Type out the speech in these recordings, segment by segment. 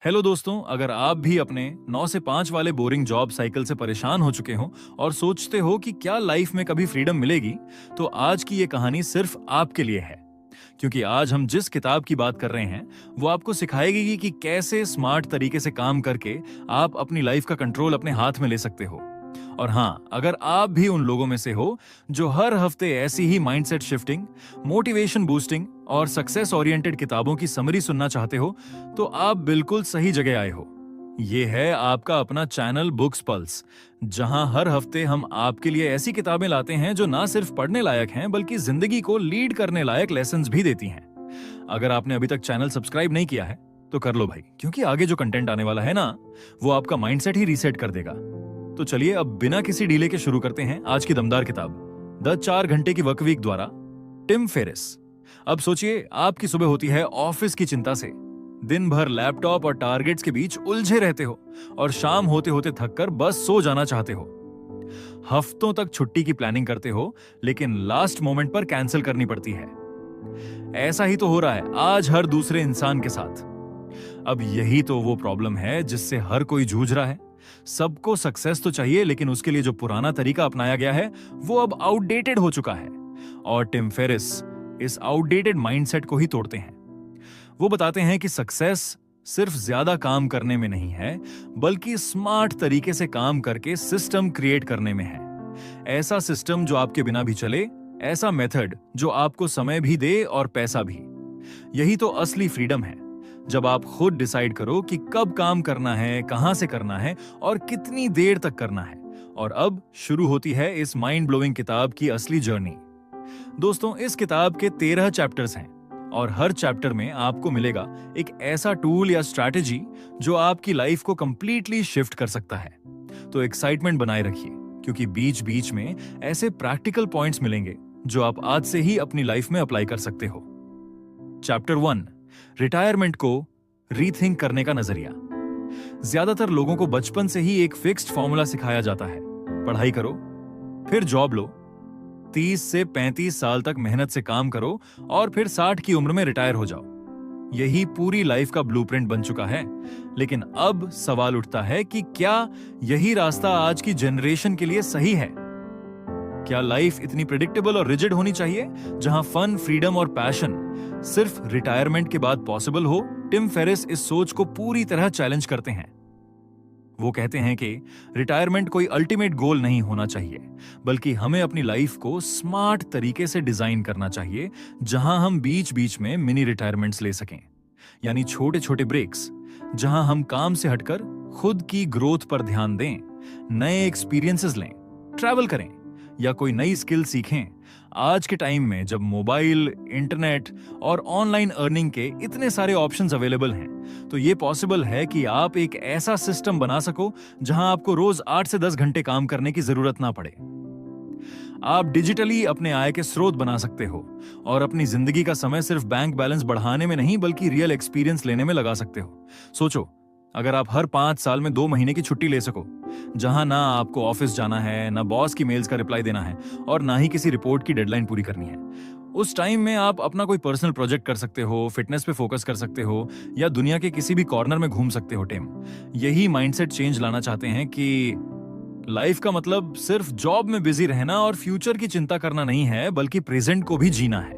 Hello दोस्तों, अगर आप भी अपने 9 से 5 वाले बोरिंग जॉब साइकिल से परेशान हो चुके हो और सोचते हो कि क्या लाइफ में कभी फ्रीडम मिलेगी, तो आज की ये कहानी सिर्फ आपके लिए है। क्योंकि आज हम जिस किताब की बात कर रहे हैं, वो आपको सिखाएगी कि कैसे स्मार्ट तरीके से काम करके आप अपनी लाइफ का कंट्रोल अपने हाथ में ले सकते हो। और हाँ, अगर आप भी उन लोगों में से हो जो हर हफ्ते ऐसी ही माइंडसेट शिफ्टिंग, मोटिवेशन बूस्टिंग और सक्सेस ओरिएंटेड किताबों की समरी सुनना चाहते हो, तो आप बिल्कुल सही जगह आए हो। ये है आपका अपना चैनल बुक्स पल्स, जहां हर हफ्ते हम आपके लिए ऐसी किताबें लाते हैं जो ना सिर्फ पढ़ने लायक हैं, बल्कि जिंदगी को लीड करने लायक लेसन्स भी देती हैं। अगर आपने अभी तक चैनल सब्सक्राइब नहीं किया है, तो कर लो भाई, क्योंकि आगे जो कंटेंट आने वाला है ना, वो आपका माइंडसेट ही रीसेट कर देगा। तो चलिए अब बिना किसी डीले के शुरू करते हैं आज की दमदार किताब, द 4 घंटे की वर्क वीक द्वारा टिम फेरिस। अब सोचिए, आपकी सुबह होती है ऑफिस की चिंता से, दिन भर लैपटॉप और टारगेट्स के बीच उलझे रहते हो और शाम होते होते थककर बस सो जाना चाहते हो। हफ्तों तक छुट्टी की प्लानिंग करते हो, लेकिन लास्ट मोमेंट पर कैंसिल करनी पड़ती है। ऐसा ही तो हो रहा है आज हर दूसरे इंसान के साथ। अब यही तो वो प्रॉब्लम है जिससे हर कोई जूझ रहा है। सबको सक्सेस तो चाहिए, लेकिन उसके लिए जो पुराना तरीका अपनाया गया है वो अब आउटडेटेड हो चुका है। और टिम फेरिस इस आउटडेटेड माइंडसेट को ही तोड़ते हैं। वो बताते हैं कि सक्सेस सिर्फ ज्यादा काम करने में नहीं है, बल्कि स्मार्ट तरीके से काम करके सिस्टम क्रिएट करने में है। ऐसा सिस्टम जो आपके बिना भी चले, ऐसा मेथड जो आपको समय भी दे और पैसा भी। यही तो असली फ्रीडम है, जब आप खुद डिसाइड करो कि कब काम करना है, कहां से करना है और कितनी देर तक करना है। और अब शुरू होती है इस माइंड ब्लोइंग किताब की असली जर्नी। दोस्तों, इस किताब के 13 चैप्टर्स हैं और हर चैप्टर में आपको मिलेगा एक ऐसा टूल या स्ट्रैटेजी जो आपकी लाइफ को कंप्लीटली शिफ्ट कर सकता है। तो एक्साइटमेंट बनाए रखिए, क्योंकि बीच बीच में ऐसे प्रैक्टिकल पॉइंट्स मिलेंगे जो आप आज से ही अपनी लाइफ में अप्लाई कर सकते हो। चैप्टर 1, रिटायरमेंट को रीथिंक करने का नजरिया। ज्यादातर लोगों को बचपन से ही एक फिक्स्ड फॉर्मूला सिखाया जाता है, पढ़ाई करो, फिर जॉब लो, 30 से 35 साल तक मेहनत से काम करो और फिर 60 की उम्र में रिटायर हो जाओ। यही पूरी लाइफ का ब्लूप्रिंट बन चुका है। लेकिन अब सवाल उठता है कि क्या यही रास्ता आज की जनरेशन के लिए सही है? क्या लाइफ इतनी प्रिडिक्टेबल और रिजिड होनी चाहिए, जहां फन, फ्रीडम और पैशन सिर्फ रिटायरमेंट के बाद पॉसिबल हो? टिम फेरिस इस सोच को पूरी तरह चैलेंज करते हैं। वो कहते हैं कि रिटायरमेंट कोई अल्टीमेट गोल नहीं होना चाहिए, बल्कि हमें अपनी लाइफ को स्मार्ट तरीके से डिजाइन करना चाहिए, जहां हम बीच बीच में मिनी रिटायरमेंट्स ले सकें। यानी छोटे छोटे ब्रेक्स, जहां हम काम से हटकर खुद की ग्रोथ पर ध्यान दें, नए एक्सपीरियंसेस लें, ट्रैवल करें या कोई नई स्किल सीखें। आज के टाइम में जब मोबाइल, इंटरनेट और ऑनलाइन अर्निंग के इतने सारे ऑप्शंस अवेलेबल हैं, तो ये पॉसिबल है कि आप एक ऐसा सिस्टम बना सको जहां आपको रोज 8 से 10 घंटे काम करने की जरूरत ना पड़े। आप डिजिटली अपने आय के स्रोत बना सकते हो और अपनी जिंदगी का समय सिर्फ बैंक बैलेंस बढ़ाने में नहीं, बल्कि रियल एक्सपीरियंस लेने में लगा सकते हो। सोचो, अगर आप हर 5 साल में 2 महीने की छुट्टी ले सको, जहां ना आपको ऑफिस जाना है, ना बॉस की मेल्स का रिप्लाई देना है और ना ही किसी रिपोर्ट की डेडलाइन पूरी करनी है। उस टाइम में आप अपना कोई पर्सनल प्रोजेक्ट कर सकते हो, फिटनेस पे फोकस कर सकते हो या दुनिया के किसी भी कॉर्नर में घूम सकते हो। टिम यही माइंडसेट चेंज लाना चाहते हैं कि लाइफ का मतलब सिर्फ जॉब में बिजी रहना और फ्यूचर की चिंता करना नहीं है, बल्कि प्रेजेंट को भी जीना है।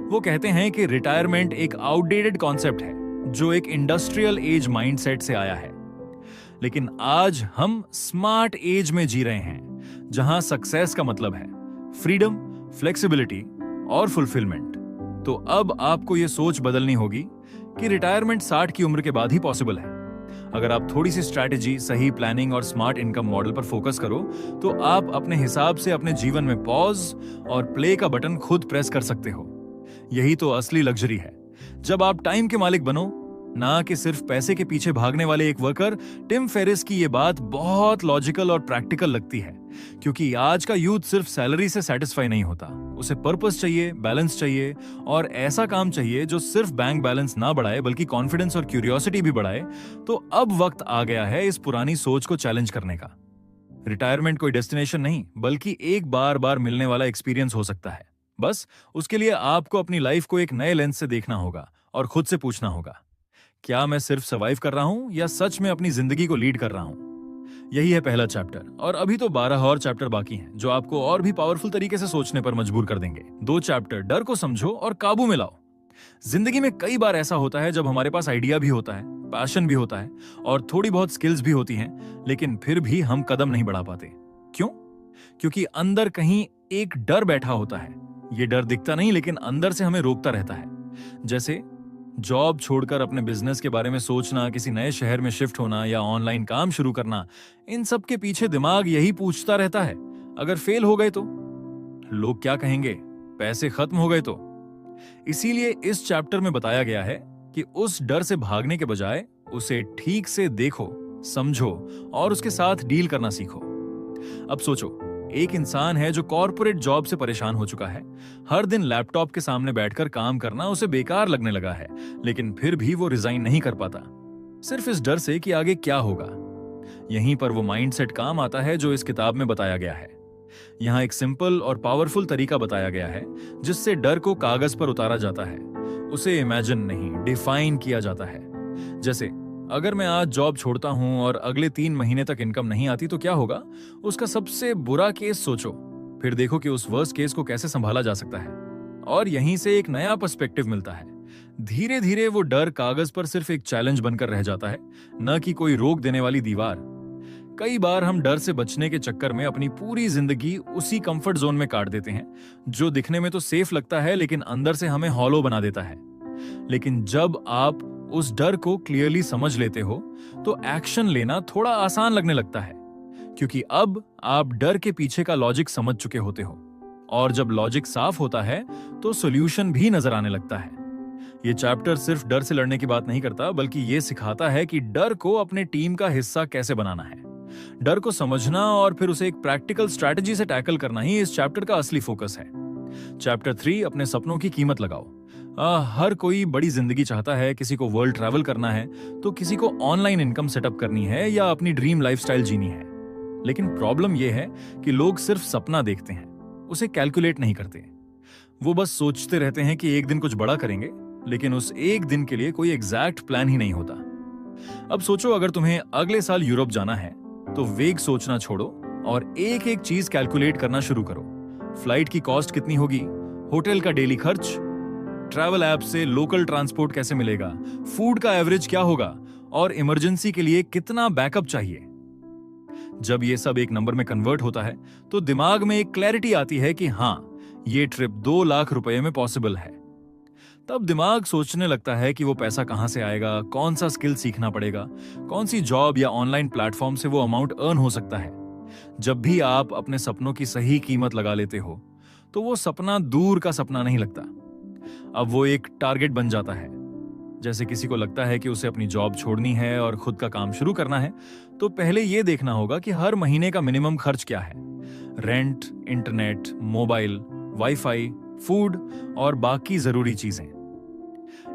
वो कहते हैं कि रिटायरमेंट एक आउटडेटेड कॉन्सेप्ट है जो एक इंडस्ट्रियल एज माइंडसेट से आया है, लेकिन आज हम स्मार्ट एज में जी रहे हैं, जहां सक्सेस का मतलब है फ्रीडम, फ्लेक्सिबिलिटी और फुलफिलमेंट। तो अब आपको यह सोच बदलनी होगी कि रिटायरमेंट 60 की उम्र के बाद ही पॉसिबल है। अगर आप थोड़ी सी स्ट्रैटेजी, सही प्लानिंग और स्मार्ट इनकम मॉडल पर फोकस करो, तो आप अपने हिसाब से अपने जीवन में पॉज और प्ले का बटन खुद प्रेस कर सकते हो। यही तो असली लग्जरी है, जब आप टाइम के मालिक बनो, ना कि सिर्फ पैसे के पीछे भागने वाले एक वर्कर। टिम फेरिस की ये बात बहुत लॉजिकल और प्रैक्टिकल लगती है, क्योंकि आज का यूथ सिर्फ सैलरी से सेटिस्फाई नहीं होता। उसे पर्पस चाहिए, बैलेंस चाहिए और ऐसा काम चाहिए जो सिर्फ बैंक बैलेंस ना बढ़ाए, बल्कि कॉन्फिडेंस और क्यूरियोसिटी भी बढ़ाए। तो अब वक्त आ गया है इस पुरानी सोच को चैलेंज करने का। रिटायरमेंट कोई डेस्टिनेशन नहीं, बल्कि एक बार बार मिलने वाला एक्सपीरियंस हो सकता है। बस उसके लिए आपको अपनी लाइफ को एक नए लेंस से देखना होगा और खुद से पूछना होगा, क्या मैं सिर्फ सर्वाइव कर रहा हूं या सच में अपनी जिंदगी को लीड कर रहा हूं? यही है पहला चैप्टर, और अभी तो 12 और चैप्टर बाकी हैं जो आपको और भी पावरफुल तरीके से सोचने पर मजबूर कर देंगे। 2 चैप्टर, डर को समझो और काबू में लाओ। जिंदगी में कई बार ऐसा होता है जब हमारे पास आइडिया भी होता है, पैशन भी होता है और थोड़ी बहुत स्किल्स भी होती हैं, लेकिन फिर भी हम कदम नहीं बढ़ा पाते। क्यों? क्योंकि अंदर कहीं एक डर बैठा होता है। ये डर दिखता नहीं, लेकिन अंदर से हमें रोकता रहता है। जैसे जॉब छोड़कर अपने बिजनेस के बारे में सोचना, किसी नए शहर में शिफ्ट होना या ऑनलाइन काम शुरू करना, इन सब के पीछे दिमाग यही पूछता रहता है, अगर फेल हो गए तो? लोग क्या कहेंगे? पैसे खत्म हो गए तो? इसीलिए इस चैप्टर में बताया गया है कि उस डर से भागने के बजाय उसे ठीक से देखो, समझो और उसके साथ डील करना सीखो। अब सोचो, एक इंसान है जो कॉर्पोरेट जॉब से परेशान हो चुका है। हर दिन लैपटॉप के सामने बैठकर काम करना उसे बेकार लगने लगा है, लेकिन फिर भी वो रिजाइन नहीं कर पाता, सिर्फ इस डर से कि आगे क्या होगा। यहीं पर वो माइंडसेट काम आता है जो इस किताब में बताया गया है। यहाँ एक सिंपल और पावरफुल तरीका बताया गया है जिससे डर को कागज पर उतारा जाता है, उसे इमेजिन नहीं, डिफाइन किया जाता है। जैसे अगर मैं आज जॉब छोड़ता हूं और अगले 3 महीने तक इनकम नहीं आती तो क्या होगा? उसका सबसे बुरा केस सोचो, फिर देखो कि उस वर्स्ट केस को कैसे संभाला जा सकता है, और यहीं से एक नया पर्सपेक्टिव मिलता है। धीरे धीरे वो डर कागज पर सिर्फ एक चैलेंज बनकर रह जाता है, न कि कोई रोक देने वाली दीवार। कई बार हम डर से बचने के चक्कर में अपनी पूरी जिंदगी उसी कंफर्ट जोन में काट देते हैं, जो दिखने में तो सेफ लगता है लेकिन अंदर से हमें हॉलो बना देता है। लेकिन जब आप उस डर को क्लियरली समझ लेते हो तो एक्शन लेना थोड़ा आसान लगने लगता है, क्योंकि अब आप डर के पीछे का लॉजिक समझ चुके होते हो, और जब लॉजिक साफ होता है तो सॉल्यूशन भी नजर आने लगता है। ये चैप्टर सिर्फ डर से लड़ने की बात नहीं करता, बल्कि ये सिखाता है कि डर को अपने टीम का हिस्सा कैसे बनाना है। डर को समझना और फिर उसे एक प्रैक्टिकल स्ट्रैटेजी से टैकल करना ही इस चैप्टर का असली फोकस है। चैप्टर 3, अपने सपनों की कीमत लगाओ। हर कोई बड़ी जिंदगी चाहता है, किसी को वर्ल्ड ट्रैवल करना है तो किसी को ऑनलाइन इनकम सेटअप करनी है या अपनी ड्रीम लाइफस्टाइल जीनी है। लेकिन प्रॉब्लम यह है कि लोग सिर्फ सपना देखते हैं, उसे कैलकुलेट नहीं करते। वो बस सोचते रहते हैं कि एक दिन कुछ बड़ा करेंगे, लेकिन उस एक दिन के लिए कोई एग्जैक्ट प्लान ही नहीं होता। अब सोचो, अगर तुम्हें अगले साल यूरोप जाना है तो वेग सोचना छोड़ो और एक एक चीज कैलकुलेट करना शुरू करो। फ्लाइट की कॉस्ट कितनी होगी, होटल का डेली खर्च, ट्रैवल ऐप से लोकल ट्रांसपोर्ट कैसे मिलेगा, फूड का एवरेज क्या होगा और इमरजेंसी के लिए कितना बैकअप चाहिए। जब ये सब एक नंबर में कन्वर्ट होता है तो दिमाग में एक क्लैरिटी आती है कि हाँ, ये ट्रिप 2 लाख रुपए में पॉसिबल है। तब दिमाग सोचने लगता है कि वो पैसा कहां से आएगा, कौन सा स्किल सीखना पड़ेगा, कौन सी जॉब या ऑनलाइन प्लेटफॉर्म से वो अमाउंट अर्न हो सकता है। जब भी आप अपने सपनों की सही कीमत लगा लेते हो तो वो सपना दूर का सपना नहीं लगता, अब वो एक टारगेट बन जाता है। जैसे किसी को लगता है कि उसे अपनी जॉब छोड़नी है और खुद का काम शुरू करना है, तो पहले ये देखना होगा कि हर महीने का मिनिमम खर्च क्या है। Rent, internet, mobile, wifi, food और बाकी जरूरी चीजें,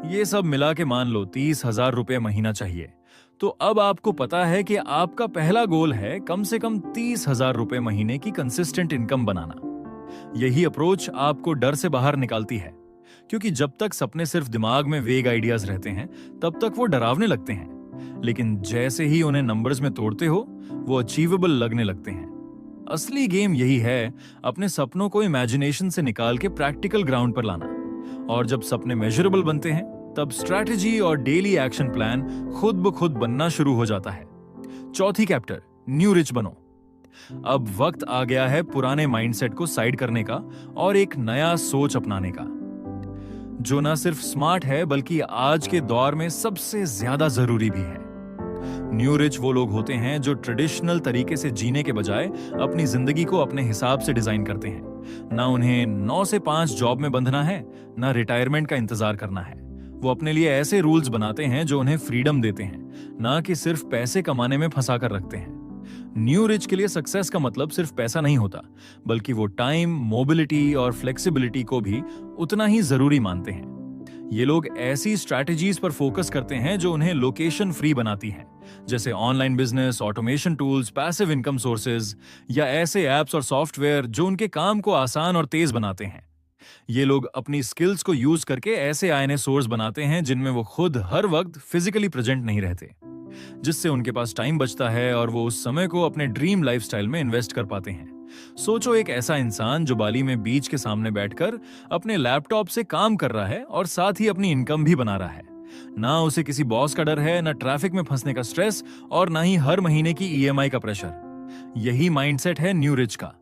ये सब मिला के मान लो 30,000 रुपए महीना चाहिए। तो अब आपको पता है कि आपका पहला गोल है कम से कम 30,000 रुपए महीने की कंसिस्टेंट इनकम बनाना। यही अप्रोच आपको डर से बाहर निकालती है, क्योंकि जब तक सपने सिर्फ दिमाग में वेग आइडियाज रहते हैं तब तक वो डरावने लगते हैं, लेकिन जैसे ही उन्हें नंबर्स में तोड़ते हो वो अचीवेबल लगने लगते हैं। असली गेम यही है, अपने सपनों को इमेजिनेशन से निकाल के प्रैक्टिकल ग्राउंड पर लाना, और जब सपने मेजरेबल बनते हैं तब स्ट्रैटेजी और डेली एक्शन प्लान खुद ब खुद बनना शुरू हो जाता है। चौथी चैप्टर, न्यू रिच बनो। अब वक्त आ गया है पुराने माइंडसेट को साइड करने का और एक नया सोच अपनाने का, जो न सिर्फ स्मार्ट है बल्कि आज के दौर में सबसे ज्यादा जरूरी भी है। न्यू रिच वो लोग होते हैं जो ट्रेडिशनल तरीके से जीने के बजाय अपनी जिंदगी को अपने हिसाब से डिजाइन करते हैं। ना उन्हें 9 से 5 जॉब में बंधना है, ना रिटायरमेंट का इंतजार करना है। वो अपने लिए ऐसे रूल्स बनाते हैं जो उन्हें फ्रीडम देते हैं, ना कि सिर्फ पैसे कमाने में फंसा कर रखते हैं। न्यू रिच के लिए सक्सेस का मतलब सिर्फ पैसा नहीं होता, बल्कि वो टाइम, मोबिलिटी और फ्लेक्सिबिलिटी को भी उतना ही जरूरी मानते हैं। ये लोग ऐसी स्ट्रैटेजीज पर फोकस करते हैं जो उन्हें लोकेशन फ्री बनाती हैं, जैसे online business, automation tools, passive income sources या ऐसे एप्स और सॉफ्टवेयर जो उनके काम को आसान और तेज बनाते हैं। ये लोग अपनी स्किल्स को यूज करके ऐसे आईएनए सोर्स बनाते हैं जिनमें वो खुद हर वक्त फिजिकली प्रेजेंट नहीं रहते, जिससे उनके पास टाइम बचता है और वो उस समय को अपने ड्रीम लाइफस्टाइल में इन्वेस्ट कर पाते हैं। सोचो एक ऐसा इंसान जो बाली में बीच के सामने बैठकर अपने लैपटॉप से काम कर रहा है और साथ ही अपनी इनकम भी बना रहा है। ना उसे किसी बॉस का डर है, ना ट्रैफिक में फंसने का स्ट्रेस और ना ही हर महीने की ईएमआई का प्रेशर। यही माइंडसेट है न्यू रिच का।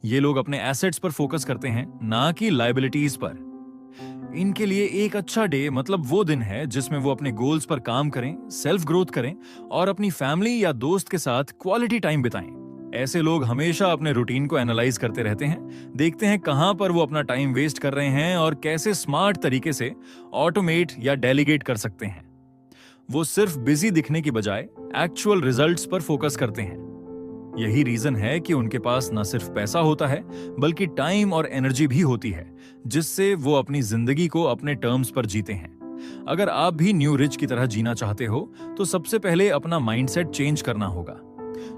ये लोग अपने एसेट्स पर फोकस करते हैं, ना कि लायबिलिटीज पर। इनके लिए एक अच्छा डे मतलब वो दिन है जिसमें वो अपने गोल्स पर काम करें, सेल्फ ग्रोथ करें और अपनी फैमिली या दोस्त के साथ क्वालिटी टाइम बिताएं। ऐसे लोग हमेशा अपने रूटीन को एनालाइज करते रहते हैं, देखते हैं कहां पर वो अपना टाइम वेस्ट कर रहे हैं और कैसे स्मार्ट तरीके से ऑटोमेट या डेलीगेट कर सकते हैं। वो सिर्फ बिजी दिखने की बजाय एक्चुअल रिजल्ट्स पर फोकस करते हैं। यही रीजन है कि उनके पास न सिर्फ पैसा होता है बल्कि टाइम और एनर्जी भी होती है, जिससे वो अपनी जिंदगी को अपने टर्म्स पर जीते हैं। अगर आप भी न्यू रिच की तरह जीना चाहते हो तो सबसे पहले अपना माइंडसेट चेंज करना होगा।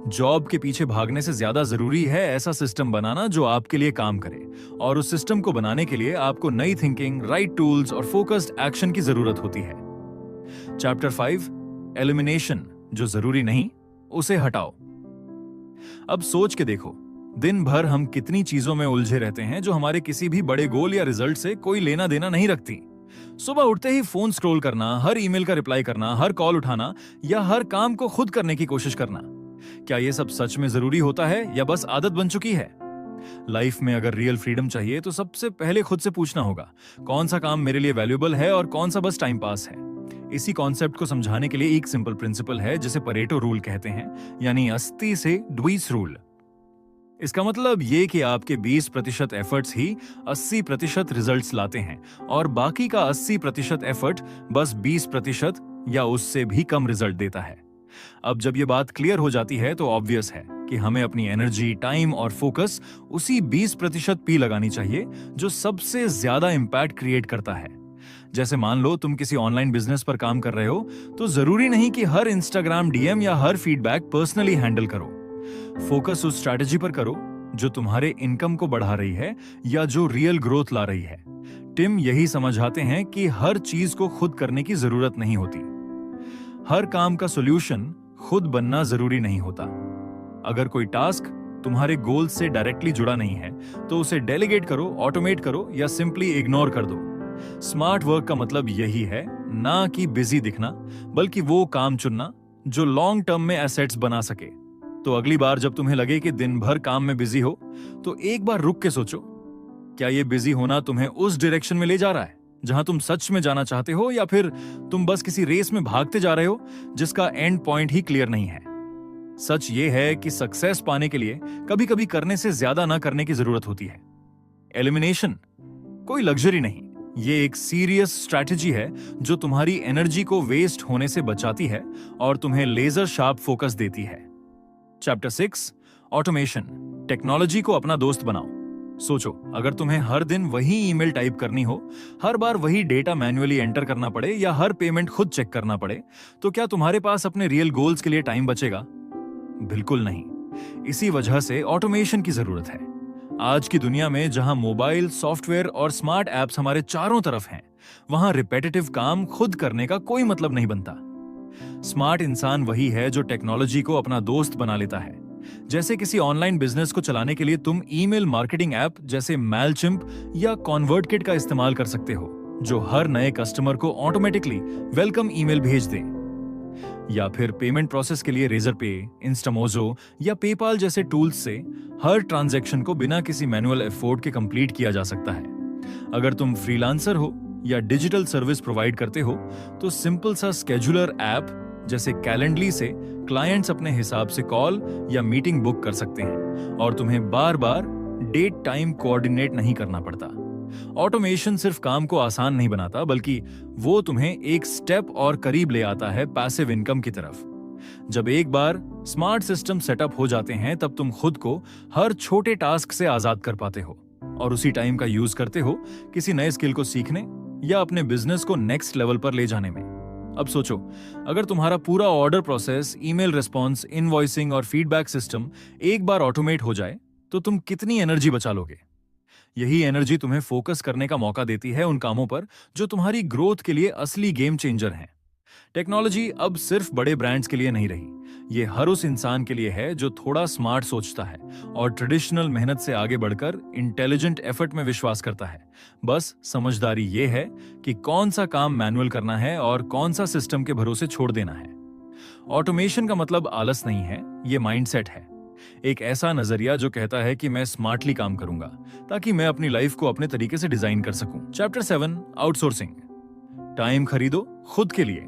जॉब के पीछे भागने से ज्यादा जरूरी है ऐसा सिस्टम बनाना जो आपके लिए काम करे, और उस सिस्टम को बनाने के लिए आपको नई थिंकिंग, राइट टूल्स और फोकस्ड एक्शन की जरूरत होती है। चैप्टर 5 एलिमिनेशन, जो जरूरी नहीं उसे हटाओ। अब सोच के देखो, दिन भर हम कितनी चीजों में उलझे रहते हैं जो हमारे किसी भी बड़े गोल या रिजल्ट से कोई लेना देना नहीं रखती। सुबह उठते ही फोन स्क्रॉल करना, हर ईमेल का रिप्लाई करना, हर कॉल उठाना या हर काम को खुद करने की कोशिश करना। क्या ये सब सच में जरूरी होता है या बस आदत बन चुकी है? लाइफ में अगर रियल फ्रीडम चाहिए तो सबसे पहले खुद से पूछना होगा, कौन सा काम मेरे लिए वैल्यूएबल है और कौन सा बस टाइम पास है। इसी कॉन्सेप्ट को समझाने के लिए एक सिंपल प्रिंसिपल है जिसे परेटो रूल कहते हैं, यानी 80 से 20 रूल। इसका मतलब ये कि आपके 20% एफर्ट्स ही 80% रिजल्ट्स लाते हैं और बाकी का 80% एफर्ट बस 20% या उससे भी कम रिजल्ट देता है। अब जब ये बात क्लियर हो जाती है तो ऑब्वियस है कि हमें अपनी एनर्जी, टाइम और फोकस उसी 20% पे लगानी चाहिए जो सबसे ज्यादा इंपैक्ट क्रिएट करता है। जैसे मान लो तुम किसी ऑनलाइन बिजनेस पर काम कर रहे हो, तो जरूरी नहीं कि हर इंस्टाग्राम डीएम या हर फीडबैक पर्सनली हैंडल करो। फोकस उस स्ट्रैटेजी पर करो जो तुम्हारे इनकम को बढ़ा रही है या जो रियल ग्रोथ ला रही है। टिम यही समझाते हैं कि हर चीज को खुद करने की जरूरत नहीं होती। हर काम का सॉल्यूशन खुद बनना जरूरी नहीं होता। अगर कोई टास्क तुम्हारे गोल से डायरेक्टली जुड़ा नहीं है तो उसे डेलीगेट करो, ऑटोमेट करो या सिंपली इग्नोर कर दो। स्मार्ट वर्क का मतलब यही है, ना कि बिजी दिखना, बल्कि वो काम चुनना जो लॉन्ग टर्म में एसेट्स बना सके। तो अगली बार जब तुम्हें लगे कि दिन भर काम में बिजी हो, तो एक बार रुक के सोचो, क्या ये बिजी होना तुम्हें उस डायरेक्शन में ले जा रहा है जहां तुम सच में जाना चाहते हो, या फिर तुम बस किसी रेस में भागते जा रहे हो जिसका एंड पॉइंट ही क्लियर नहीं है। सच ये है कि सक्सेस पाने के लिए कभी-कभी करने से ज्यादा ना करने की जरूरत होती है। एलिमिनेशन कोई लग्जरी नहीं, ये एक सीरियस स्ट्रैटेजी है जो तुम्हारी एनर्जी को वेस्ट होने से बचाती है और तुम्हें लेजर शार्प फोकस देती है। चैप्टर 6 ऑटोमेशन, टेक्नोलॉजी को अपना दोस्त बनाओ। सोचो, अगर तुम्हें हर दिन वही ईमेल टाइप करनी हो, हर बार वही डेटा मैन्युअली एंटर करना पड़े या हर पेमेंट खुद चेक करना पड़े, तो क्या तुम्हारे पास अपने रियल गोल्स के लिए टाइम बचेगा? बिल्कुल नहीं। इसी वजह से ऑटोमेशन की जरूरत है। आज की दुनिया में जहां मोबाइल, सॉफ्टवेयर और स्मार्ट एप्स हमारे चारों तरफ हैं, वहां रिपेटिटिव काम खुद करने का कोई मतलब नहीं बनता। स्मार्ट इंसान वही है जो टेक्नोलॉजी को अपना दोस्त बना लेता है। जैसे किसी ऑनलाइन बिजनेस को चलाने के लिए तुम ईमेल मार्केटिंग ऐप जैसे मेलचिम्प या कॉन्वर्टकिट का इस्तेमाल कर सकते हो, जो हर नए कस्टमर को ऑटोमेटिकली वेलकम ईमेल भेज दे। या फिर पेमेंट प्रोसेस के लिए रेजरपे, इंस्टामोजो या पेपाल जैसे टूल्स से हर ट्रांजैक्शन को बिना किसी मैनुअल एफर्ट के कंप्लीट किया जा सकता है। अगर तुम फ्रीलांसर हो या डिजिटल सर्विस प्रोवाइड करते हो, तो सिंपल सा स्केड्यूलर ऐप जैसे कैलेंडली से क्लाइंट्स अपने हिसाब से कॉल या मीटिंग बुक कर सकते हैं और तुम्हें बार बार डेट टाइम कोऑर्डिनेट नहीं करना पड़ता। ऑटोमेशन सिर्फ काम को आसान नहीं बनाता, बल्कि वो तुम्हें एक स्टेप और करीब ले आता है पैसिव इनकम की तरफ। जब एक बार स्मार्ट सिस्टम सेटअप हो जाते हैं, तब तुम खुद को हर छोटे टास्क से आजाद कर पाते हो और उसी टाइम का यूज करते हो किसी नए स्किल को सीखने या अपने बिजनेस को नेक्स्ट लेवल पर ले जाने में। अब सोचो, अगर तुम्हारा पूरा order process, email response, invoicing और फीडबैक सिस्टम एक बार ऑटोमेट हो जाए, तो तुम कितनी एनर्जी बचा लोगे। यही एनर्जी तुम्हें फोकस करने का मौका देती है उन कामों पर जो तुम्हारी ग्रोथ के लिए असली गेम चेंजर हैं। टेक्नोलॉजी अब सिर्फ बड़े ब्रांड्स के लिए नहीं रही, ये हर उस इंसान के लिए है जो थोड़ा स्मार्ट सोचता है और ट्रेडिशनल मेहनत से आगे बढ़कर इंटेलिजेंट एफर्ट में विश्वास करता है। बस समझदारी ये है कि कौन सा काम मैनुअल करना है और कौन सा सिस्टम के भरोसे छोड़ देना है। ऑटोमेशन का मतलब आलस नहीं है, ये माइंडसेट है। एक ऐसा नजरिया जो कहता है कि मैं स्मार्टली काम करूंगा ताकि मैं अपनी लाइफ को अपने तरीके से डिजाइन कर सकूं। Chapter 7, outsourcing. टाइम खरीदो खुद के लिए।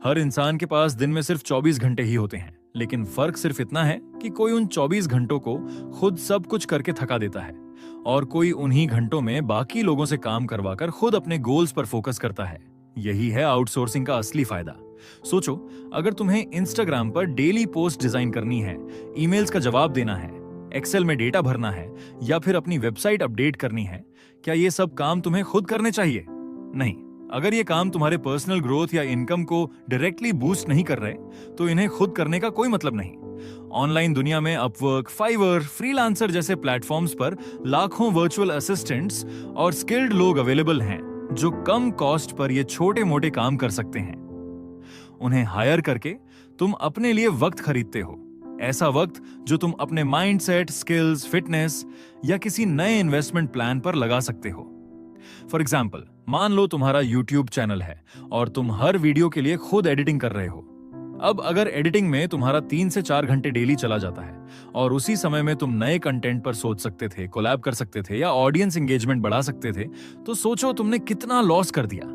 हर इंसान के पास दिन में सिर्फ 24 घंटे ही होते हैं, लेकिन फर्क सिर्फ इतना है कि कोई उन 24 घंटों को खुद सब कुछ करके थका देता है और कोई उन्हीं घंटों में बाकी लोगों से काम करवाकर खुद अपने गोल्स पर फोकस करता है। यही है आउटसोर्सिंग का असली फायदा। सोचो, अगर तुम्हें इंस्टाग्राम पर डेली पोस्ट डिजाइन करनी है, ईमेल्स का जवाब देना है, एक्सेल में डेटा भरना है या फिर अपनी वेबसाइट अपडेट करनी है, क्या ये सब काम तुम्हें खुद करने चाहिए? नहीं। अगर ये काम तुम्हारे पर्सनल ग्रोथ या इनकम को डायरेक्टली बूस्ट नहीं कर रहे, तो इन्हें खुद करने का कोई मतलब नहीं। ऑनलाइन दुनिया में अपवर्क, फाइवर, फ्रीलांसर जैसे प्लेटफॉर्म्स पर लाखों वर्चुअल असिस्टेंट्स और स्किल्ड लोग अवेलेबल हैं जो कम कॉस्ट पर ये छोटे मोटे काम कर सकते हैं। उन्हें हायर करके तुम अपने लिए वक्त खरीदते हो, ऐसा वक्त जो तुम अपने माइंडसेट, स्किल्स, फिटनेस या किसी नए इन्वेस्टमेंट प्लान पर लगा सकते हो। फॉर एग्जाम्पल, मान लो तुम्हारा यूट्यूब चैनल है और तुम हर वीडियो के लिए खुद एडिटिंग कर रहे हो। अब अगर एडिटिंग में तुम्हारा 3 से 4 घंटे डेली चला जाता है और उसी समय में तुम नए कंटेंट पर सोच सकते थे, कोलैब कर सकते थे या ऑडियंस एंगेजमेंट बढ़ा सकते थे, तो सोचो तुमने कितना लॉस कर दिया।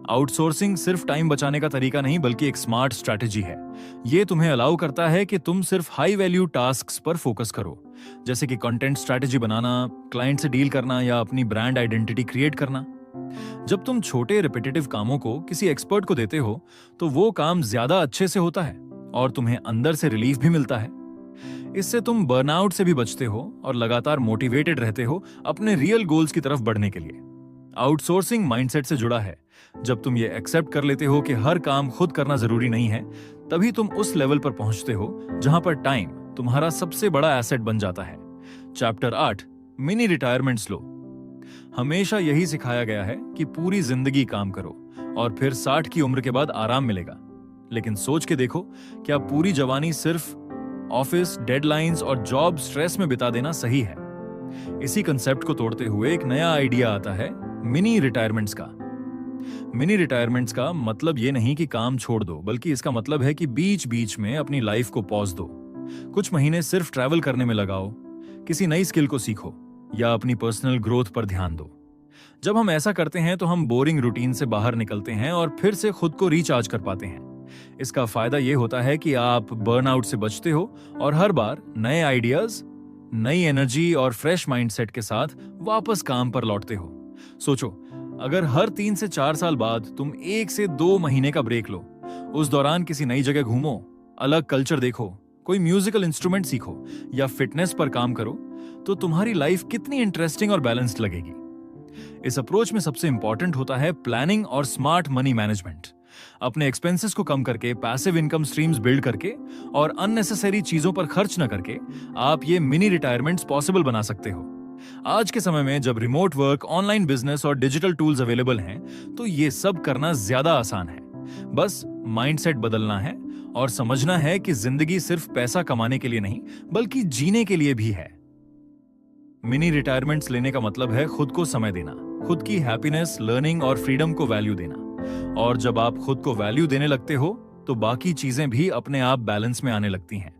आउटसोर्सिंग सिर्फ टाइम बचाने का तरीका नहीं बल्कि एक स्मार्ट स्ट्रैटेजी है। ये तुम्हें अलाउ करता है कि तुम सिर्फ हाई वैल्यू टास्क्स पर फोकस करो, जैसे कि कंटेंट स्ट्रैटेजी बनाना, क्लाइंट से डील करना या अपनी ब्रांड आइडेंटिटी क्रिएट करना। जब तुम छोटे रिपीटेटिव कामों को किसी एक्सपर्ट को देते हो, तो वो काम ज्यादा अच्छे से होता है और तुम्हें अंदर से रिलीफ भी मिलता है। इससे तुम बर्नआउट से भी बचते हो और लगातार मोटिवेटेड रहते हो अपने रियल गोल्स की तरफ बढ़ने के लिए। आउटसोर्सिंग माइंडसेट से जुड़ा है। जब तुम ये एक्सेप्ट कर लेते हो कि हर काम खुद करना जरूरी नहीं है, तभी तुम उस लेवल पर पहुंचते हो जहां पर टाइम तुम्हारा सबसे बड़ा एसेट बन जाता है। चैप्टर 8, मिनी रिटायरमेंट्स लो। हमेशा यही सिखाया गया है कि पूरी जिंदगी काम करो और फिर 60 की उम्र के बाद आराम मिलेगा। लेकिन सोच के देखो, क्या पूरी जवानी सिर्फ ऑफिस, डेडलाइंस और जॉब स्ट्रेस में बिता देना सही है? इसी कंसेप्ट को तोड़ते हुए एक नया आइडिया आता है, मिनी रिटायरमेंट्स का। मिनी रिटायरमेंट्स का मतलब ये नहीं कि काम छोड़ दो, बल्कि इसका मतलब है कि बीच बीच में अपनी लाइफ को पॉज दो। कुछ महीने सिर्फ ट्रैवल करने में लगाओ, किसी नई स्किल को सीखो या अपनी पर्सनल ग्रोथ पर ध्यान दो। जब हम ऐसा करते हैं तो हम बोरिंग रूटीन से बाहर निकलते हैं और फिर से खुद को रिचार्ज कर पाते हैं। इसका फायदा यह होता है कि आप बर्नआउट से बचते हो और हर बार नए आइडियाज, नई एनर्जी और फ्रेश माइंडसेट के साथ वापस काम पर लौटते हो। सोचो, अगर हर 3 से 4 साल बाद तुम 1 से 2 महीने का ब्रेक लो, उस दौरान किसी नई जगह घूमो, अलग कल्चर देखो, कोई म्यूजिकल इंस्ट्रूमेंट सीखो या फिटनेस पर काम करो, तो तुम्हारी लाइफ कितनी इंटरेस्टिंग और बैलेंस्ड लगेगी। इस अप्रोच में सबसे इंपॉर्टेंट होता है प्लानिंग और स्मार्ट मनी मैनेजमेंट। अपने एक्सपेंसेस को कम करके, पैसिव इनकम स्ट्रीम्स बिल्ड करके और अननेसेसरी चीजों पर खर्च न करके आप ये मिनी रिटायरमेंट्स पॉसिबल बना सकते हो। आज के समय में जब रिमोट वर्क, ऑनलाइन बिजनेस और डिजिटल टूल्स अवेलेबल हैं, तो ये सब करना ज्यादा आसान है। बस माइंडसेट बदलना है और समझना है कि जिंदगी सिर्फ पैसा कमाने के लिए नहीं, बल्कि जीने के लिए भी है। मिनी रिटायरमेंट्स लेने का मतलब है खुद को समय देना, खुद की हैप्पीनेस, लर्निंग और फ्रीडम को वैल्यू देना। और जब आप खुद को वैल्यू देने लगते हो, तो बाकी चीजें भी अपने आप बैलेंस में आने लगती हैं।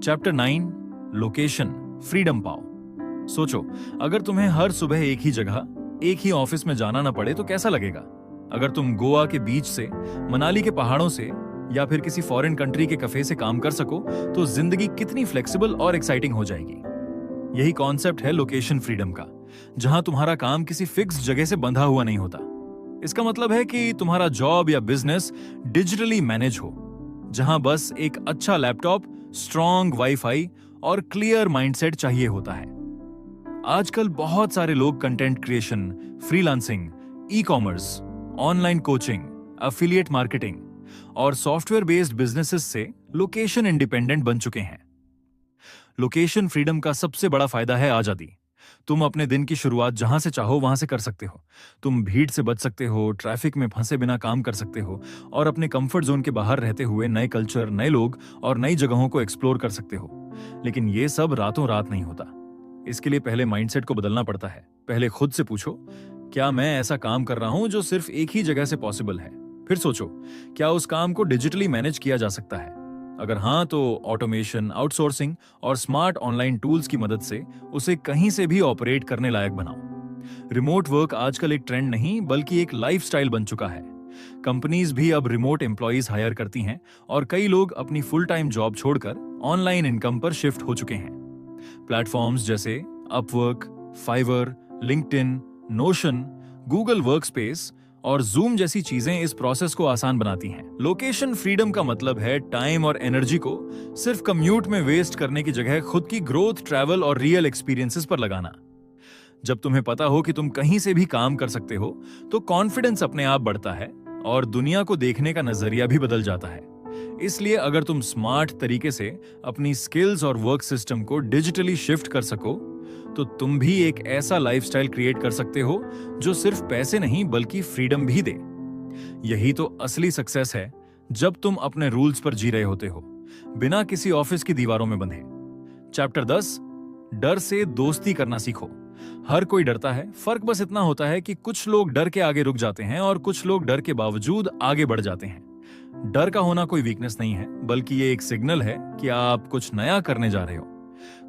चैप्टर 9, लोकेशन, फ्रीडम पाओ। सोचो, अगर तुम्हें हर सुबह एक ही जगह, एक ही ऑफिस में जाना ना पड़े तो कैसा लगेगा? अगर तुम गोवा के बीच से, मनाली के पहाड़ों से या फिर किसी फॉरेन कंट्री के कैफे से काम कर सको, तो जिंदगी कितनी फ्लेक्सिबल और एक्साइटिंग हो जाएगी। यही कॉन्सेप्ट है लोकेशन फ्रीडम का, जहां तुम्हारा काम किसी फिक्स जगह से बंधा हुआ नहीं होता। इसका मतलब है कि तुम्हारा जॉब या बिजनेस डिजिटली मैनेज हो, जहां बस एक अच्छा लैपटॉप, स्ट्रॉन्ग वाईफाई और क्लियर माइंडसेट चाहिए होता है। आजकल बहुत सारे लोग content creation, freelancing, e commerce, online coaching, affiliate marketing और सॉफ्टवेयर बेस्ड बिजनेसेस से लोकेशन इंडिपेंडेंट बन चुके हैं। लोकेशन फ्रीडम का सबसे बड़ा फायदा है आजादी। तुम अपने दिन की शुरुआत जहां से चाहो वहां से कर सकते हो। तुम भीड़ से बच सकते हो, ट्रैफिक में फंसे बिना काम कर सकते हो और अपने कंफर्ट जोन के बाहर रहते हुए नए कल्चर, नए लोग और नई जगहों को एक्सप्लोर कर सकते हो। लेकिन ये सब रातों रात नहीं होता। इसके लिए पहले माइंडसेट को बदलना पड़ता है। पहले खुद से पूछो, क्या मैं ऐसा काम कर रहा हूं जो सिर्फ एक ही जगह से पॉसिबल है? फिर सोचो, क्या उस काम को डिजिटली मैनेज किया जा सकता है? अगर हाँ, तो ऑटोमेशन, आउटसोर्सिंग और स्मार्ट ऑनलाइन टूल्स की मदद से उसे कहीं से भी ऑपरेट करने लायक बनाओ। रिमोट वर्क आजकल एक ट्रेंड नहीं बल्कि एक लाइफस्टाइल बन चुका है। कंपनीज भी अब रिमोट एम्प्लॉयज हायर करती हैं और कई लोग अपनी फुल टाइम जॉब छोड़कर ऑनलाइन इनकम पर शिफ्ट हो चुके हैं। प्लेटफॉर्म्स जैसे Upwork, Fiverr, LinkedIn, Notion, Google Workspace और जूम जैसी चीजें इस प्रोसेस को आसान बनाती हैं। लोकेशन फ्रीडम का मतलब है टाइम और एनर्जी को सिर्फ कम्यूट में वेस्ट करने की जगह खुद की ग्रोथ, ट्रैवल और रियल एक्सपीरियंसेस पर लगाना। जब तुम्हें पता हो कि तुम कहीं से भी काम कर सकते हो, तो कॉन्फिडेंस अपने आप बढ़ता है और दुनिया को देखने का नजरिया भी बदल जाता है। इसलिए अगर तुम स्मार्ट तरीके से अपनी स्किल्स और वर्क सिस्टम को डिजिटली शिफ्ट कर सको, तो तुम भी एक ऐसा लाइफस्टाइल क्रिएट कर सकते हो जो सिर्फ पैसे नहीं बल्कि फ्रीडम भी दे। यही तो असली सक्सेस है, जब तुम अपने रूल्स पर जी रहे होते हो, बिना किसी ऑफिस की दीवारों में बंधे। चैप्टर 10, डर से दोस्ती करना सीखो। हर कोई डरता है, फर्क बस इतना होता है कि कुछ लोग डर के आगे रुक जाते हैं और कुछ लोग डर के बावजूद आगे बढ़ जाते हैं। डर का होना कोई वीकनेस नहीं है, बल्कि ये एक सिग्नल है कि आप कुछ नया करने जा रहे हो,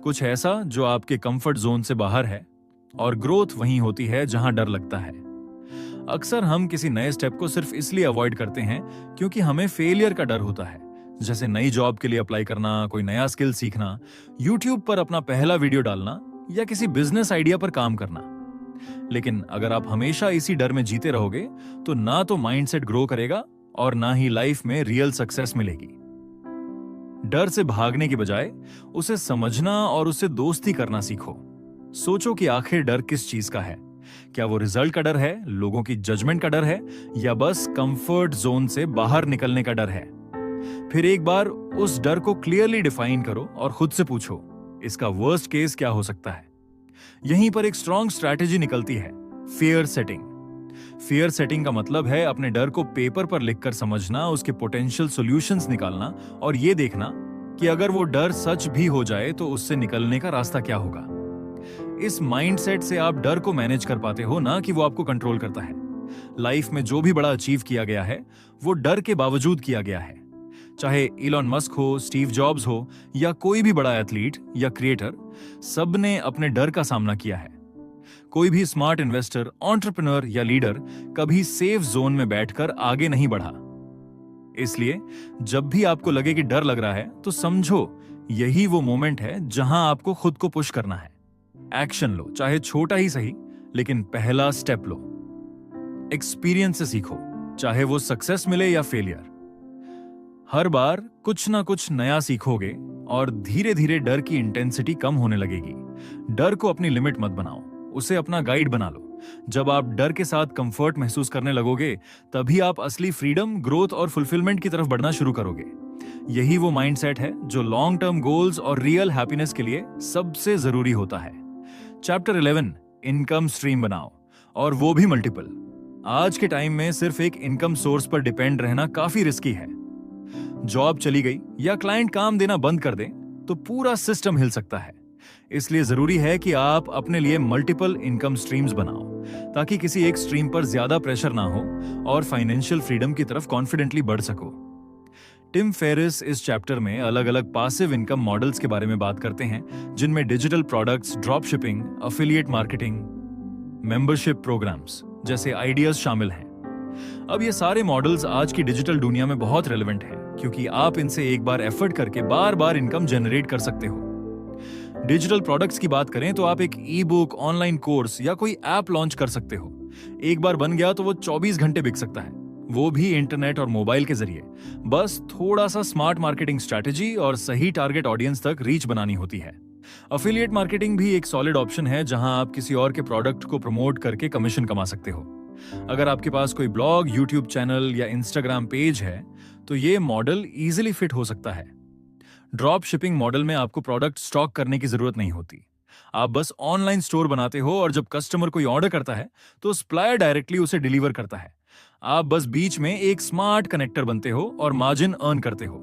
कुछ ऐसा जो आपके कंफर्ट जोन से बाहर है। और ग्रोथ वहीं होती है जहां डर लगता है। अक्सर हम किसी नए स्टेप को सिर्फ इसलिए अवॉइड करते हैं क्योंकि हमें फेलियर का डर होता है, जैसे नई जॉब के लिए अप्लाई करना, कोई नया स्किल सीखना, यूट्यूब पर अपना पहला वीडियो डालना या किसी बिजनेस आइडिया पर काम करना। लेकिन अगर आप हमेशा इसी डर में जीते रहोगे, तो ना तो माइंडसेट ग्रो करेगा और ना ही लाइफ में रियल सक्सेस मिलेगी। डर से भागने की बजाय उसे समझना और उससे दोस्ती करना सीखो। सोचो कि आखिर डर किस चीज का है। क्या वो रिजल्ट का डर है, लोगों की जजमेंट का डर है, या बस कंफर्ट जोन से बाहर निकलने का डर है? फिर एक बार उस डर को क्लियरली डिफाइन करो और खुद से पूछो, इसका वर्स्ट केस क्या हो सकता है? यहीं पर एक स्ट्रॉन्ग स्ट्रैटेजी निकलती है, फियर सेटिंग। फियर सेटिंग का मतलब है अपने डर को पेपर पर लिखकर समझना, उसके पोटेंशियल सॉल्यूशंस निकालना और ये देखना कि अगर वो डर सच भी हो जाए तो उससे निकलने का रास्ता क्या होगा। इस माइंडसेट से आप डर को मैनेज कर पाते हो, ना कि वो आपको कंट्रोल करता है। लाइफ में जो भी बड़ा अचीव किया गया है, वो डर के बावजूद किया गया है। चाहे इलॉन मस्क हो, स्टीव जॉब्स हो या कोई भी बड़ा एथलीट या क्रिएटर, सबने अपने डर का सामना किया है। कोई भी स्मार्ट इन्वेस्टर, एंटरप्रेन्योर या लीडर कभी सेफ जोन में बैठकर आगे नहीं बढ़ा। इसलिए जब भी आपको लगे कि डर लग रहा है, तो समझो यही वो मोमेंट है जहां आपको खुद को पुश करना है। एक्शन लो, चाहे छोटा ही सही, लेकिन पहला स्टेप लो। एक्सपीरियंस से सीखो, चाहे वो सक्सेस मिले या फेलियर। हर बार कुछ ना कुछ नया सीखोगे और धीरे धीरे डर की इंटेंसिटी कम होने लगेगी। डर को अपनी लिमिट मत बनाओ, उसे अपना गाइड बना लो। जब आप डर के साथ कंफर्ट महसूस करने लगोगे, तभी आप असली फ्रीडम, ग्रोथ और फुलफिलमेंट की तरफ बढ़ना शुरू करोगे। यही वो माइंडसेट है जो लॉन्ग टर्म गोल्स और रियल हैप्पीनेस के लिए सबसे जरूरी होता है। चैप्टर 11, इनकम स्ट्रीम बनाओ, और वो भी मल्टीपल। आज के टाइम में सिर्फ एक इनकम सोर्स पर डिपेंड रहना काफी रिस्की है। जॉब चली गई या क्लाइंट काम देना बंद कर दे तो पूरा सिस्टम हिल सकता है। इसलिए जरूरी है कि आप अपने लिए मल्टीपल इनकम स्ट्रीम्स बनाओ, ताकि किसी एक स्ट्रीम पर ज्यादा प्रेशर ना हो और फाइनेंशियल फ्रीडम की तरफ कॉन्फिडेंटली बढ़ सको। टिम फेरिस इस चैप्टर में अलग अलग पासिव इनकम मॉडल्स के बारे में बात करते हैं, जिनमें digital products, drop shipping, affiliate marketing, membership programmes जैसे आइडियाज शामिल हैं। अब ये सारे मॉडल्स आज की डिजिटल दुनिया में बहुत रेलेवेंट है, क्योंकि आप इनसे एक बार एफर्ट करके बार बार इनकम जनरेट कर सकते हो। डिजिटल प्रोडक्ट्स की बात करें तो आप एक ई बुक, ऑनलाइन कोर्स या कोई ऐप लॉन्च कर सकते हो। एक बार बन गया तो वो 24 घंटे बिक सकता है, वो भी इंटरनेट और मोबाइल के जरिए। बस थोड़ा सा स्मार्ट मार्केटिंग स्ट्रैटेजी और सही टारगेट ऑडियंस तक रीच बनानी होती है। एफिलिएट मार्केटिंग भी एक सॉलिड ऑप्शन है, जहां आप किसी और के प्रोडक्ट को प्रमोट करके कमीशन कमा सकते हो। अगर आपके पास कोई ब्लॉग, यूट्यूब चैनल या इंस्टाग्राम पेज है, तो ये मॉडल इजीली फिट हो सकता है। ड्रॉप शिपिंग मॉडल में आपको प्रोडक्ट स्टॉक करने की जरूरत नहीं होती। आप बस ऑनलाइन स्टोर बनाते हो और जब कस्टमर कोई ऑर्डर करता है तो सप्लायर डायरेक्टली उसे डिलीवर करता है। आप बस बीच में एक स्मार्ट कनेक्टर बनते हो और मार्जिन अर्न करते हो।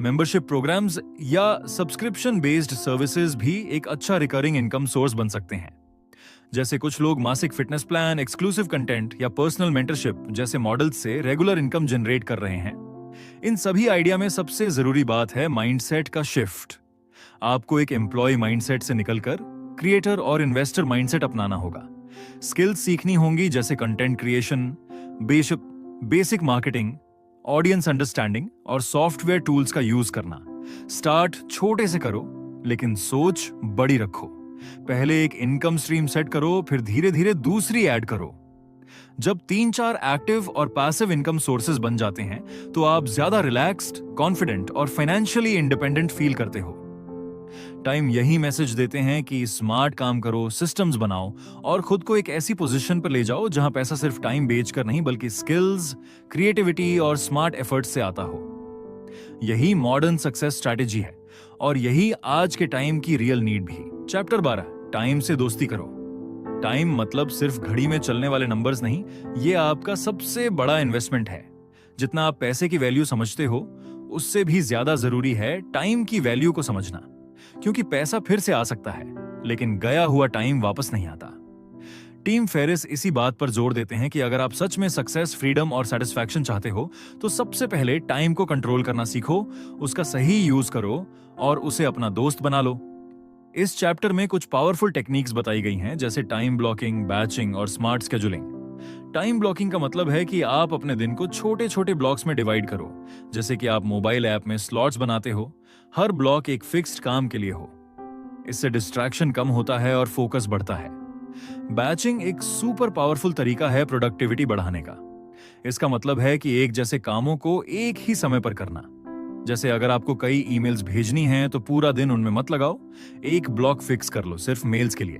मेंबरशिप प्रोग्राम्स या सब्सक्रिप्शन बेस्ड सर्विसेज भी एक अच्छा रिकरिंग इनकम सोर्स बन सकते हैं। जैसे कुछ लोग मासिक फिटनेस प्लान, एक्सक्लूसिव कंटेंट या पर्सनल मेंटरशिप जैसे मॉडल्स से रेगुलर इनकम जनरेट कर रहे हैं। इन सभी आइडिया में सबसे जरूरी बात है माइंडसेट का शिफ्ट। आपको एक एम्प्लॉय माइंडसेट से निकलकर क्रिएटर और इन्वेस्टर माइंडसेट अपनाना होगा। स्किल्स सीखनी होंगी जैसे content creation, basic marketing, audience understanding और सॉफ्टवेयर टूल्स का यूज करना। स्टार्ट छोटे से करो लेकिन सोच बड़ी रखो। पहले एक इनकम स्ट्रीम सेट करो, फिर धीरे धीरे दूसरी ऐड करो। जब 3-4 एक्टिव और पैसिव इनकम सोर्सेज बन जाते हैं तो आप ज्यादा रिलैक्स्ड, कॉन्फिडेंट और फाइनेंशियली इंडिपेंडेंट फील करते हो। टाइम यही मैसेज देते हैं कि स्मार्ट काम करो, सिस्टम्स बनाओ और खुद को एक ऐसी पोजीशन पर ले जाओ जहां पैसा सिर्फ टाइम बेचकर नहीं बल्कि स्किल्स, क्रिएटिविटी और स्मार्ट एफर्ट्स से आता हो। यही मॉडर्न सक्सेस स्ट्रैटेजी है और यही आज के टाइम की रियल नीड भी। चैप्टर 12, टाइम से दोस्ती करो। टाइम मतलब सिर्फ घड़ी में चलने वाले नंबर्स नहीं, ये आपका सबसे बड़ा इन्वेस्टमेंट है। जितना आप पैसे की वैल्यू समझते हो उससे भी ज्यादा जरूरी है टाइम की वैल्यू को समझना, क्योंकि पैसा फिर से आ सकता है लेकिन गया हुआ टाइम वापस नहीं आता। टीम फेरिस इसी बात पर जोर देते हैं कि अगर आप सच में सक्सेस, फ्रीडम और सेटिस्फैक्शन चाहते हो तो सबसे पहले टाइम को कंट्रोल करना सीखो, उसका सही यूज करो और उसे अपना दोस्त बना लो। इस चैप्टर में कुछ पावरफुल टेक्निक्स बताई गई हैं जैसे टाइम ब्लॉकिंग, बैचिंग और स्मार्ट शेड्यूलिंग। टाइम ब्लॉकिंग का मतलब है कि आप अपने दिन को छोटे छोटे ब्लॉक्स में डिवाइड करो। जैसे कि आप मोबाइल ऐप में स्लॉट्स बनाते हो, हर ब्लॉक एक फिक्स्ड काम के लिए हो। इससे डिस्ट्रैक्शन कम होता है और फोकस बढ़ता है। बैचिंग एक सुपर पावरफुल तरीका है प्रोडक्टिविटी बढ़ाने का। इसका मतलब है कि एक जैसे कामों को एक ही समय पर करना। जैसे अगर आपको कई ईमेल्स भेजनी हैं तो पूरा दिन उनमें मत लगाओ, एक ब्लॉक फिक्स कर लो सिर्फ मेल्स के लिए।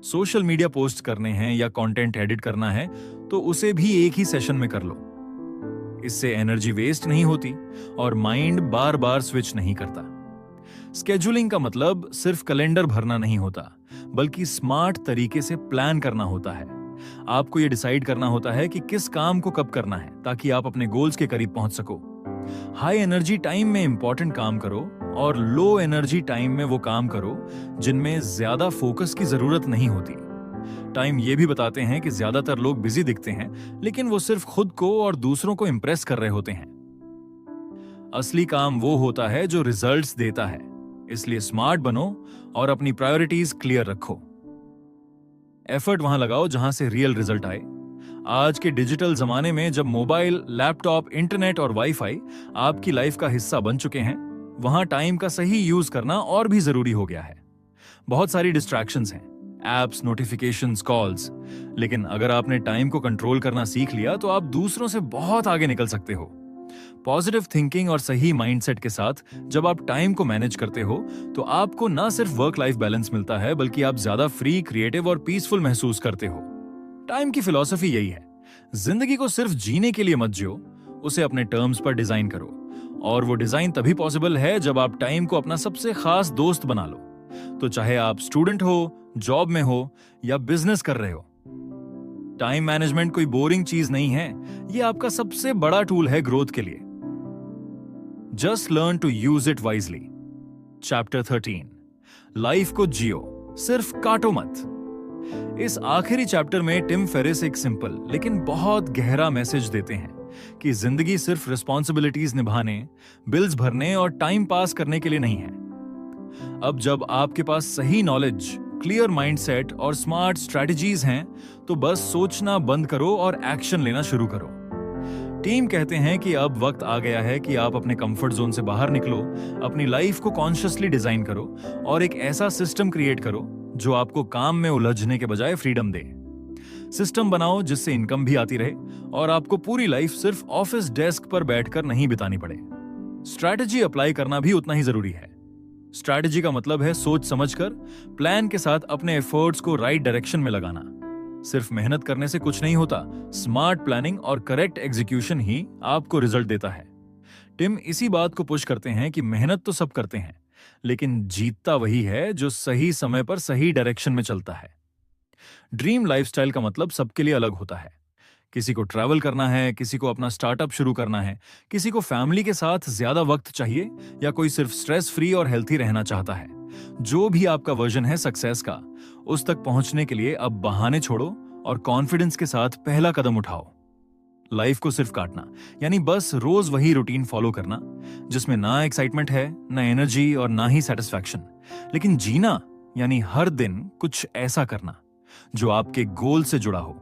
सोशल मीडिया पोस्ट करने हैं या कंटेंट एडिट करना है तो उसे भी एक ही सेशन में कर लो। इससे एनर्जी वेस्ट नहीं होती और माइंड बार बार स्विच नहीं करता। स्केड्यूलिंग का मतलब सिर्फ कैलेंडर भरना नहीं होता, बल्कि स्मार्ट तरीके से प्लान करना होता है। आपको यह डिसाइड करना होता है कि किस काम को कब करना है ताकि आप अपने गोल्स के करीब पहुंच सको। हाई एनर्जी टाइम में इंपॉर्टेंट काम करो और लो एनर्जी टाइम में वो काम करो जिनमें ज्यादा फोकस की जरूरत नहीं होती। टाइम ये भी बताते हैं कि ज्यादातर लोग बिजी दिखते हैं लेकिन वो सिर्फ खुद को और दूसरों को इंप्रेस कर रहे होते हैं। असली काम वो होता है जो रिजल्ट्स देता है। इसलिए स्मार्ट बनो और अपनी प्रायोरिटीज क्लियर रखो। एफर्ट वहां लगाओ जहां से रियल रिजल्ट आए। आज के डिजिटल जमाने में जब मोबाइल, लैपटॉप, इंटरनेट और वाईफाई आपकी लाइफ का हिस्सा बन चुके हैं, वहां टाइम का सही यूज करना और भी जरूरी हो गया है। बहुत सारी डिस्ट्रैक्शंस हैं, एप्स, नोटिफिकेशंस, कॉल्स, लेकिन अगर आपने टाइम को कंट्रोल करना सीख लिया तो आप दूसरों से बहुत आगे निकल सकते हो। पॉजिटिव थिंकिंग और सही माइंडसेट के साथ जब आप टाइम को मैनेज करते हो तो आपको ना सिर्फ वर्क लाइफ बैलेंस मिलता है बल्कि आप ज्यादा फ्री, क्रिएटिव और पीसफुल महसूस करते हो। टाइम की फिलॉसफी यही है, जिंदगी को सिर्फ जीने के लिए मत जियो, उसे अपने टर्म्स पर डिजाइन करो। और वो डिजाइन तभी पॉसिबल है जब आप टाइम को अपना सबसे खास दोस्त बना लो। तो चाहे आप स्टूडेंट हो, जॉब में हो या बिजनेस कर रहे हो, टाइम मैनेजमेंट कोई बोरिंग चीज नहीं है, ये आपका सबसे बड़ा टूल है ग्रोथ के लिए। Just learn to use it wisely. Chapter 13, life को जियो, सिर्फ काटो मत। इस आखिरी चैप्टर में टिम फेरिस एक सिंपल लेकिन बहुत गहरा मैसेज देते हैं कि जिंदगी सिर्फ रिस्पॉन्सिबिलिटीज निभाने, बिल्स भरने और टाइम पास करने के लिए नहीं है। अब जब आपके पास सही नॉलेज, क्लियर माइंडसेट और स्मार्ट स्ट्रैटेजीज हैं तो बस सोचना बंद करो और एक्शन लेना शुरू करो। टीम कहते हैं कि अब वक्त आ गया है कि आप अपने कंफर्ट जोन से बाहर निकलो, अपनी लाइफ को कॉन्शियसली डिजाइन करो और एक ऐसा सिस्टम क्रिएट करो जो आपको काम में उलझने के बजाय फ्रीडम दे। सिस्टम बनाओ जिससे इनकम भी आती रहे और आपको पूरी लाइफ सिर्फ ऑफिस डेस्क पर बैठकर नहीं बितानी पड़े। स्ट्रैटेजी अप्लाई करना भी उतना ही जरूरी है। स्ट्रैटेजी का मतलब है सोच समझकर, प्लान के साथ अपने एफर्ट्स को राइट डायरेक्शन में लगाना। सिर्फ मेहनत करने से कुछ नहीं होता, स्मार्ट प्लानिंग और करेक्ट एग्जीक्यूशन ही आपको रिजल्ट देता है। टिम इसी बात को पुश करते हैं कि मेहनत तो सब करते हैं, लेकिन जीतता वही है जो सही समय पर सही डायरेक्शन में चलता है। ड्रीम लाइफस्टाइल का मतलब सबके लिए अलग होता है। किसी को ट्रैवल करना है, किसी को अपना स्टार्टअप शुरू करना है, किसी को फैमिली के साथ ज्यादा वक्त चाहिए, या कोई सिर्फ स्ट्रेस फ्री और हेल्थी रहना चाहता है। जो भी आपका वर्जन है सक्सेस का, उस तक पहुंचने के लिए अब बहाने छोड़ो और कॉन्फिडेंस के साथ पहला कदम उठाओ। लाइफ को सिर्फ काटना यानी बस रोज वही रूटीन फॉलो करना जिसमें ना एक्साइटमेंट है, ना एनर्जी और ना ही सेटिस्फैक्शन। लेकिन जीना यानी हर दिन कुछ ऐसा करना जो आपके गोल से जुड़ा हो,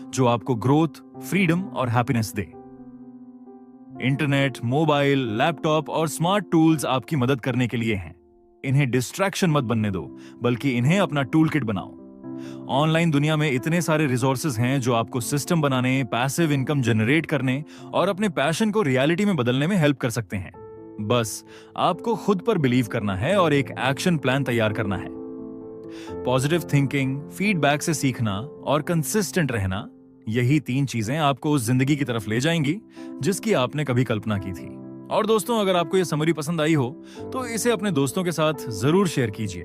जो आपको ग्रोथ, फ्रीडम और हैप्पीनेस दे। इंटरनेट, मोबाइल, लैपटॉप और स्मार्ट टूल्स आपकी मदद करने के लिए हैं। इन्हें डिस्ट्रैक्शन मत बनने दो, बल्कि इन्हें अपना टूल किट बनाओ। ऑनलाइन दुनिया में इतने सारे रिसोर्सेज हैं जो आपको सिस्टम बनाने, पैसिव इनकम जनरेट करने और अपने पैशन को रियलिटी में बदलने में हेल्प कर सकते हैं। बस आपको खुद पर बिलीव करना है और एक एक्शन प्लान तैयार करना है। पॉजिटिव थिंकिंग, फीडबैक से सीखना और कंसिस्टेंट रहना, यही 3 चीजें आपको उस जिंदगी की तरफ ले जाएंगी जिसकी आपने कभी कल्पना की थी। और दोस्तों, अगर आपको यह समरी पसंद आई हो तो इसे अपने दोस्तों के साथ जरूर शेयर कीजिए।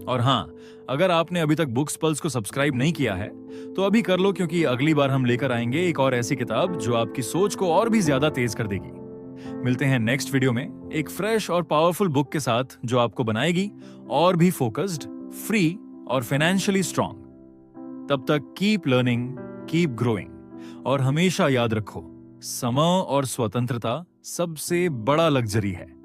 और हाँ, अगर आपने अभी तक बुक्स पल्स को सब्सक्राइब नहीं किया है तो अभी कर लो, क्योंकि अगली बार हम लेकर आएंगे एक और ऐसी किताब जो आपकी सोच को और भी ज्यादा तेज कर देगी। मिलते हैं नेक्स्ट वीडियो में एक फ्रेश और पावरफुल बुक के साथ जो आपको बनाएगी और भी फोकस्ड, फ्री और फाइनेंशियली स्ट्रांग। तब तक कीप लर्निंग, कीप ग्रोइंग और हमेशा याद रखो, समय और स्वतंत्रता सबसे बड़ा लग्जरी है।